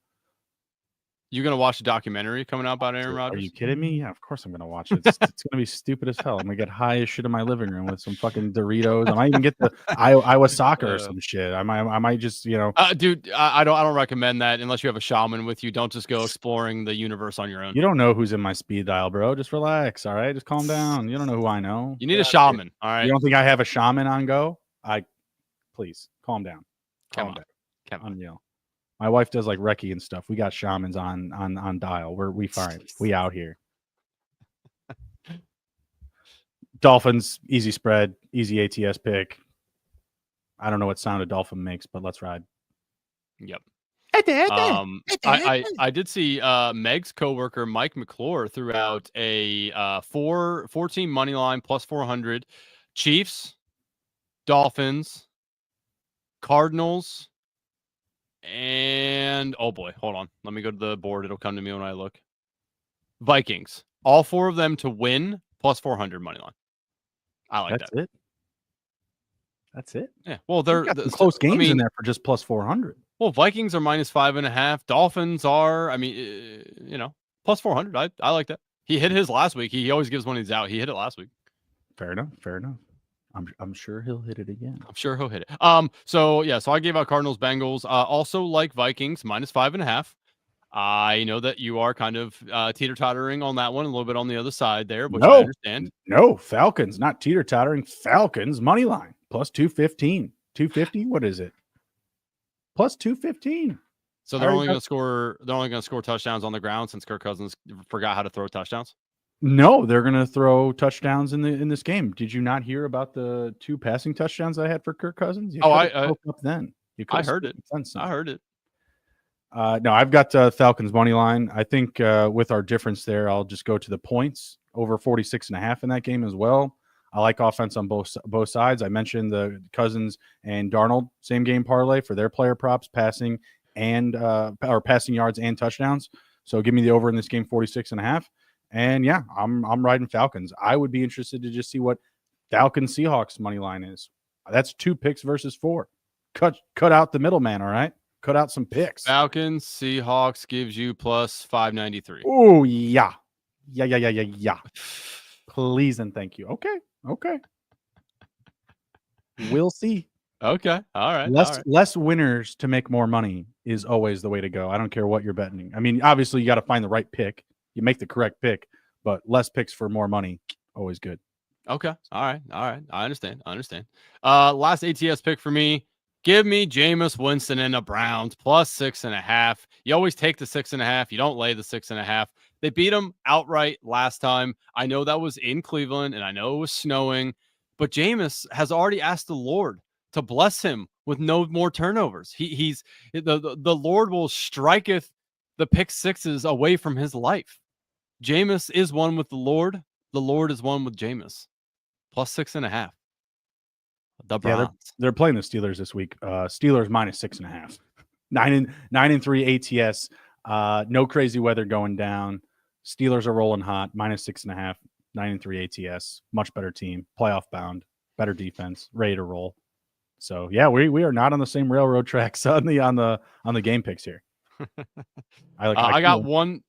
You going to watch the documentary coming out about Aaron Rodgers? Are you kidding me? Yeah, of course I'm going to watch it. It's going to be stupid as hell. I'm going to get high as shit in my living room with some fucking Doritos. I might even get the Iowa soccer or some shit. I might just, Dude, I don't recommend that unless you have a shaman with you. Don't just go exploring the universe on your own. You don't know who's in my speed dial, bro. Just relax, all right? Just calm down. You don't know who I know. You need a shaman, all right? You don't think I have a shaman on go? Please, calm down. Come on. Unreal. My wife does like Recce and stuff. We got shamans on dial. We fine. We out here. Dolphins, easy spread, easy ATS pick. I don't know what sound a dolphin makes, but let's ride. Yep. I did see Meg's coworker Mike McClure threw out a 4-team money line +400. Chiefs, Dolphins, Cardinals, and oh boy, hold on. Let me go to the board. It'll come to me when I look. Vikings. All 4 of them to win +400 money line. I like that. That's it. Yeah. Well, they're close games in there for just +400. Well, Vikings are -5.5. Dolphins are, +400. I like that. He hit his last week. He always gives when he's out. He hit it last week. Fair enough. I'm sure he'll hit it again. I'm sure he'll hit it. So I gave out Cardinals, Bengals. Also like Vikings -5.5. I know that you are kind of teeter-tottering on that one, a little bit on the other side there, which I understand. No, Falcons, not teeter-tottering. Falcons money line +215. 250. What is it? +215. So they're only going to score touchdowns on the ground since Kirk Cousins forgot how to throw touchdowns. No, they're going to throw touchdowns in this game. Did you not hear about the 2 passing touchdowns I had for Kirk Cousins? You Oh, could have spoke up then. You could I have heard it. spoken sense then. I heard it. No, I've got Falcons money line. I think with our difference there, I'll just go to the points over 46.5 in that game as well. I like offense on both sides. I mentioned the Cousins and Darnold same game parlay for their player props, passing and or passing yards and touchdowns. So give me the over in this game, 46.5. And yeah, I'm riding Falcons. I would be interested to just see what Falcons Seahawks money line is. That's 2 picks versus 4. Cut out the middleman. All right. Cut out some picks. Falcons Seahawks gives you plus 593. Oh yeah. Please and thank you. Okay. We'll see. Okay. All right. Less winners to make more money is always the way to go. I don't care what you're betting. I mean, obviously you got to find the right pick. You make the correct pick, but less picks for more money, always good. Okay. All right. I understand. Last ATS pick for me. Give me Jameis Winston and the Browns plus 6.5. You always take the 6.5. You don't lay the 6.5. They beat them outright last time. I know that was in Cleveland and I know it was snowing, but Jameis has already asked the Lord to bless him with no more turnovers. He's the Lord will striketh the pick sixes away from his life. Jameis is one with the Lord. The Lord is one with Jameis. Plus 6.5. The Browns. Yeah, they're playing the Steelers this week. Steelers minus 6.5. 9-3 ATS. No crazy weather going down. Steelers are rolling hot. Minus 6.5. 9-3 ATS. Much better team. Playoff bound. Better defense. Ready to roll. So yeah, we are not on the same railroad tracks on the game picks here. I got one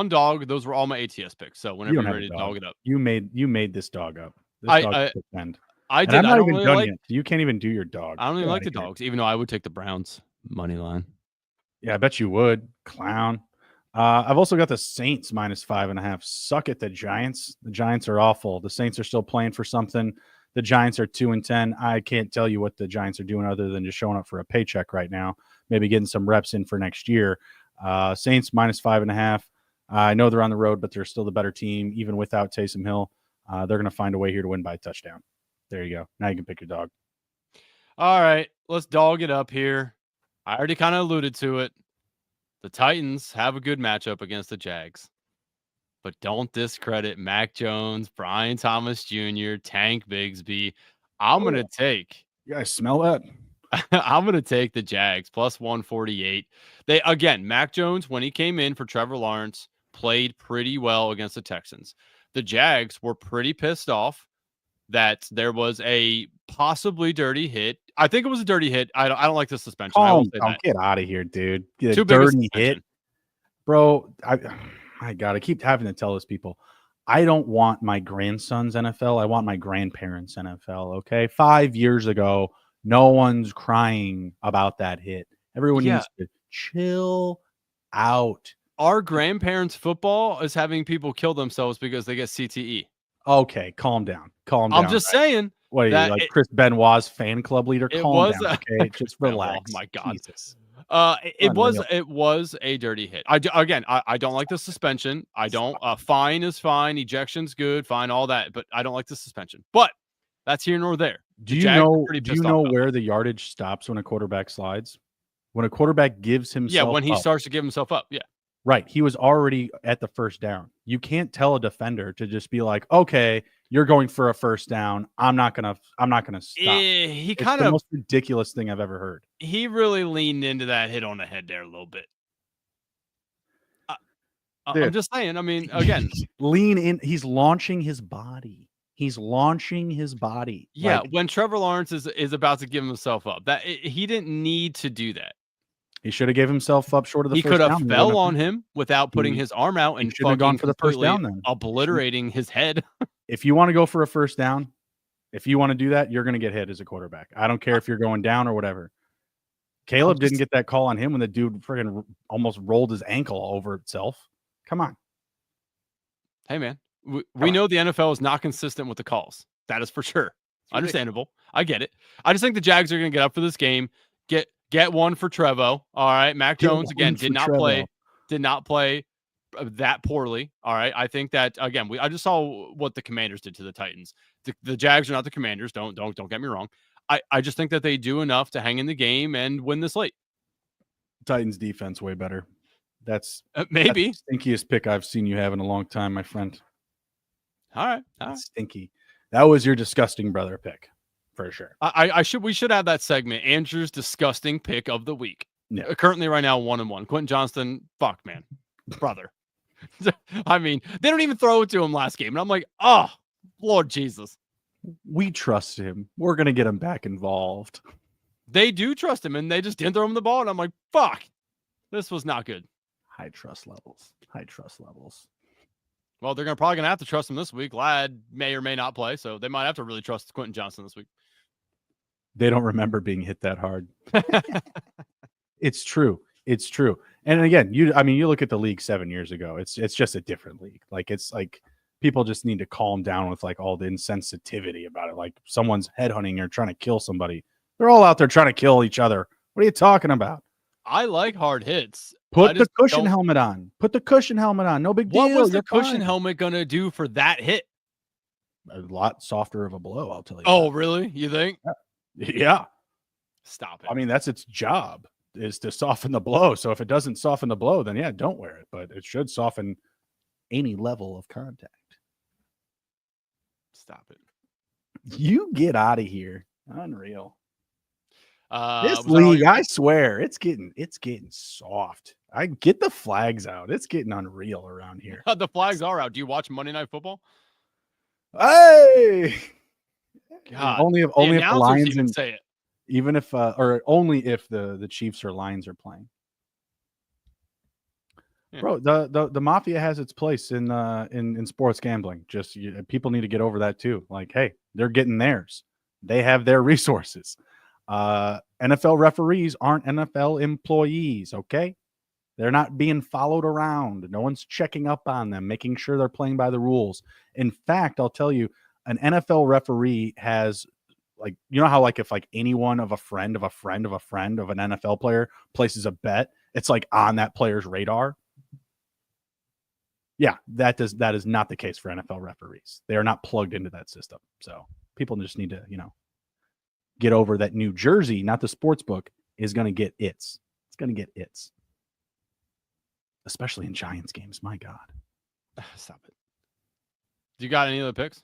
dog. Those were all my ATS picks. So whenever you're ready to dog it up, you made this dog up. This dog defend. I did. I'm not even really done yet. You can't even do your dog. I don't even like the dogs, even though I would take the Browns money line. Yeah, I bet you would. Clown. I've also got the Saints minus 5.5. Suck it, the Giants. The Giants are awful. The Saints are still playing for something. The Giants are 2-10. I can't tell you what the Giants are doing other than just showing up for a paycheck right now. Maybe getting some reps in for next year. Saints minus 5.5. I know they're on the road, but they're still the better team, even without Taysom Hill. They're going to find a way here to win by a touchdown. There you go. Now you can pick your dog. All right, let's dog it up here. I already kind of alluded to it. The Titans have a good matchup against the Jags, but don't discredit Mac Jones, Brian Thomas Jr., Tank Bigsby. I'm going to take. You guys smell that? I'm going to take the Jags plus 148. Mac Jones, when he came in for Trevor Lawrence, played pretty well against the Texans. The Jags were pretty pissed off that there was a possibly dirty hit. I think it was a dirty hit. I don't like the suspension. Get out of here, dude. Too big a suspension. Hit. Bro, I keep having to tell those people, I don't want my grandson's NFL. I want my grandparents' NFL, okay? 5 years ago, no one's crying about that hit. Everyone needs to chill out. Our grandparents' football is having people kill themselves because they get CTE. Okay, calm down. I'm just saying. What are you, like Chris Benoit's fan club leader? Calm down, okay? Just relax. Oh my God. Jesus. It was a dirty hit. I don't like the suspension. I don't. Fine is fine. Ejection's good. Fine, all that. But I don't like the suspension. But that's here nor there. Do you know where the yardage stops when a quarterback slides? When a quarterback gives himself Yeah, when he starts to give himself up. Yeah. Right. He was already at the first down. You can't tell a defender to just be like, okay, you're going for a first down. I'm not gonna stop. It's the most ridiculous thing I've ever heard. He really leaned into that hit on the head there a little bit. I'm just saying. I mean, again, lean in. He's launching his body. Yeah, when Trevor Lawrence is about to give himself up, that he didn't need to do that. He should have gave himself up short of the first down. He could have fell on him without putting his arm out and should have gone for the first down then. Obliterating his head. If you want to go for a first down, if you want to do that, you're going to get hit as a quarterback. I don't care if you're going down or whatever. Caleb didn't get that call on him when the dude friggin' almost rolled his ankle over itself. Come on. Hey, man. We know the NFL is not consistent with the calls. That is for sure. Understandable. I get it. I just think the Jags are going to get up for this game. Get one for Trevo. All right. Mac Jones, again, did not play that poorly. All right. I think that again, I just saw what the Commanders did to the Titans. The Jags are not the Commanders. Don't get me wrong. I just think that they do enough to hang in the game and win this late. Titans defense way better. That's maybe that's the stinkiest pick I've seen you have in a long time, my friend. All right. Stinky. That was your disgusting brother pick for sure. We should have that segment. Andrew's disgusting pick of the week. Yeah. Currently right now 1-1. Quentin Johnston, fuck man, brother. I mean, they don't even throw it to him last game, and I'm like, oh Lord Jesus. We trust him. We're gonna get him back involved. They do trust him, and they just didn't throw him the ball, and I'm like, fuck, this was not good. High trust levels. Well, they're probably gonna have to trust him this week. Ladd may or may not play, so they might have to really trust Quentin Johnston this week. They don't remember being hit that hard. It's true. And again, you look at the league 7 years ago. It's just a different league. Like it's like people just need to calm down with like all the insensitivity about it. Like someone's headhunting or trying to kill somebody. They're all out there trying to kill each other. What are you talking about? I like hard hits. Put the cushion helmet on. No big deal. What was the cushion helmet going to do for that hit? A lot softer of a blow, I'll tell you. Oh, really? You think? Yeah. Stop it. I mean, that's its job, is to soften the blow. So if it doesn't soften the blow, then yeah, don't wear it. But it should soften any level of contact. Stop it. You get out of here. Unreal. This was league, I swear, it's getting soft. I get the flags out. It's getting unreal around here. The flags are out. Do you watch Monday Night Football? Hey, God, only if the Lions even say it. Even if or only if the Chiefs or Lions are playing. Yeah. Bro, the mafia has its place in sports gambling. Just people need to get over that too. Like, hey, they're getting theirs. They have their resources. NFL referees aren't NFL employees, okay? They're not being followed around. No one's checking up on them, making sure they're playing by the rules. In fact, I'll tell you, an NFL referee has, like, you know how like if like anyone of a friend of a friend of a friend of an NFL player places a bet, it's like on that player's radar. Yeah, that is not the case for NFL referees. They are not plugged into that system. So people just need to, get over that New Jersey, not the sports book, is going to get its. It's going to get its. Especially in Giants games. My God. Stop it. You got any other picks?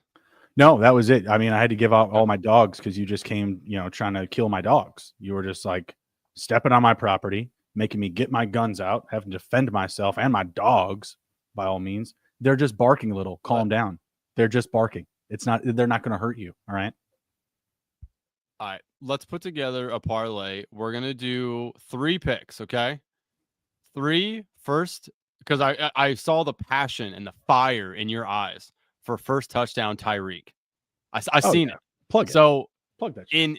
No, that was it. I mean, I had to give out all my dogs because you just came, trying to kill my dogs. You were just like stepping on my property, making me get my guns out, having to defend myself and my dogs, by all means. They're just barking a little. Calm down. They're just barking. They're not going to hurt you. All right. All right. Let's put together a parlay. We're going to do 3 picks. Okay. 3 first, because I saw the passion and the fire in your eyes for first touchdown Tyreek. I seen it. Plug it. So plug that. In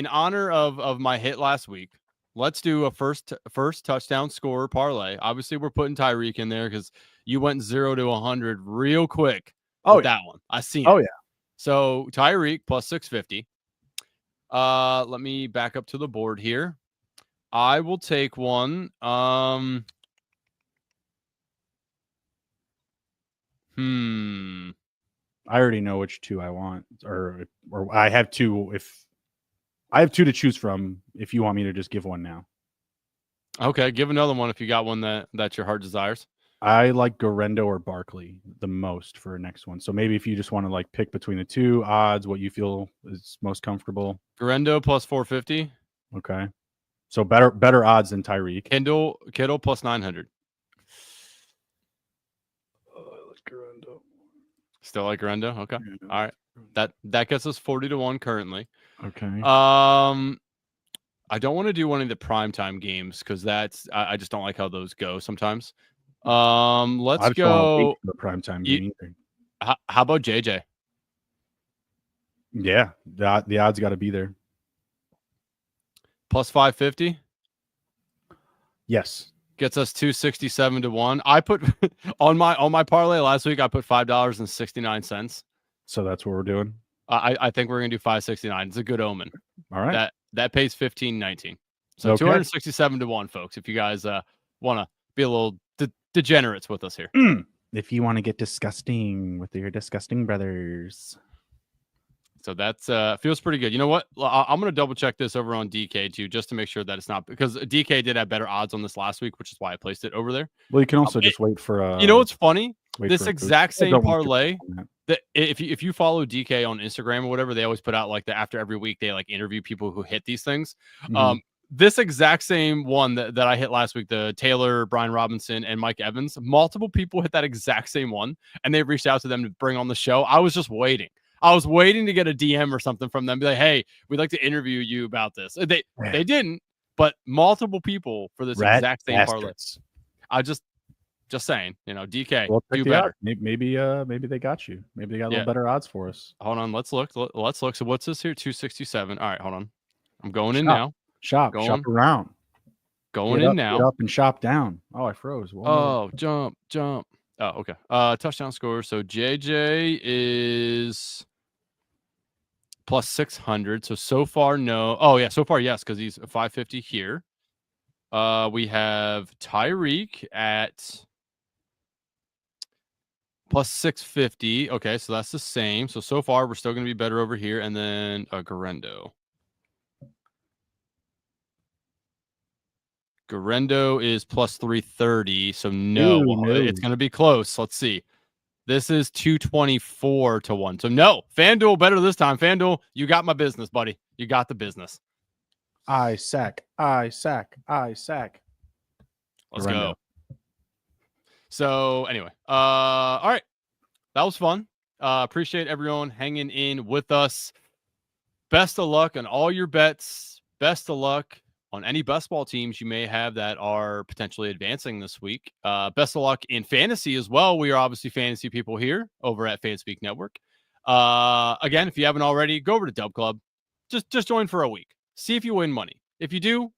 honor of my hit last week, let's do a first touchdown scorer parlay. Obviously, we're putting Tyreek in there because you went 0 to 100 real quick. With that one. I seen it. Oh yeah. So Tyreek plus 650. Let me back up to the board here. I will take one. I already know which 2 I want, or I have 2. If I have 2 to choose from, if you want me to just give one now. Okay, give another one if you got one that your heart desires. I like Garendo or Barkley the most for next one. So maybe if you just want to like pick between the 2 odds, what you feel is most comfortable. Garendo plus 450. Okay. So better odds than Tyreek. Kittle plus 900. I like Garendo. Still like Garendo? Okay. Yeah. All right. That gets us 40 to 1 currently. Okay. I don't want to do one of the primetime games because I just don't like how those go sometimes. Let's go the primetime game either. How about JJ? Yeah, the odds got to be there. Plus 550. Yes, gets us 267 to 1. I put on my parlay last week. I put $5.69. So that's what we're doing. I think we're gonna do 569. It's a good omen. All right. That pays 15.19. So okay. 267 to 1, folks. If you guys want to be a little degenerates with us here. If you want to get disgusting with your disgusting brothers. So that's feels pretty good. You know what? I'm going to double check this over on DK too, just to make sure that it's not, because DK did have better odds on this last week, which is why I placed it over there. Well, you can also just wait for you know what's funny? wait This for a exact boost. I same don't want your parlay boost on that. that if you follow DK on Instagram or whatever, they always put out like after every week they like interview people who hit these things. Mhm. This exact same one that I hit last week, the Taylor, Brian Robinson, and Mike Evans, multiple people hit that exact same one, and they reached out to them to bring on the show. I was just waiting. I was waiting to get a DM or something from them, be like, "Hey, we'd like to interview you about this." They didn't, but multiple people for this exact same parlay. I just saying, DK, Well, do better. Maybe they got you. Maybe they got a little better odds for us. Hold on, let's look. Let's look. So what's this here? 267. All right, hold on. I'm going in now. Shop around. Going in now. Get up and shop down. Oh, I froze. Oh, jump. Oh, okay. Touchdown score. So JJ is plus 600. So far, no. Oh, yeah. So far, yes, because he's 550 here. We have Tyreek at plus 650. Okay, so that's the same. So far, we're still going to be better over here. And then Garendo. Garendo is plus 330. So no, it's going to be close. Let's see. This is 224 to 1. So no, FanDuel better this time. FanDuel, you got my business, buddy. You got the business. I sack. Let's Garendo. go. So anyway, all right. That was fun. Appreciate everyone hanging in with us. Best of luck on all your bets. Best of luck on any best ball teams you may have that are potentially advancing this week. Best of luck in fantasy as well. We are obviously fantasy people here over at FanSpeak Network. Again, if you haven't already, go over to Dub Club. Just join for a week. See if you win money. If you do,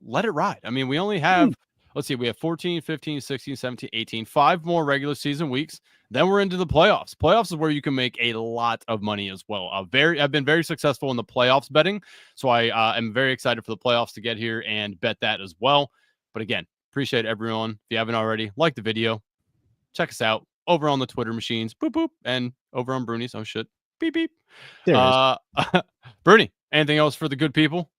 let it ride. I mean, we only have, let's see, we have 14, 15, 16, 17, 18, 5 more regular season weeks. Then we're into the playoffs. Playoffs is where you can make a lot of money as well. I've been very successful in the playoffs betting. So I am very excited for the playoffs to get here and bet that as well. But again, appreciate everyone. If you haven't already, like the video, check us out over on the Twitter machines, boop, boop, and over on Bruni's. Oh, shit. Beep, beep. There Bruni, anything else for the good people?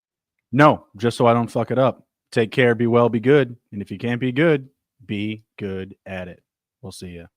No, just so I don't fuck it up. Take care, be well, be good. And if you can't be good at it. We'll see you.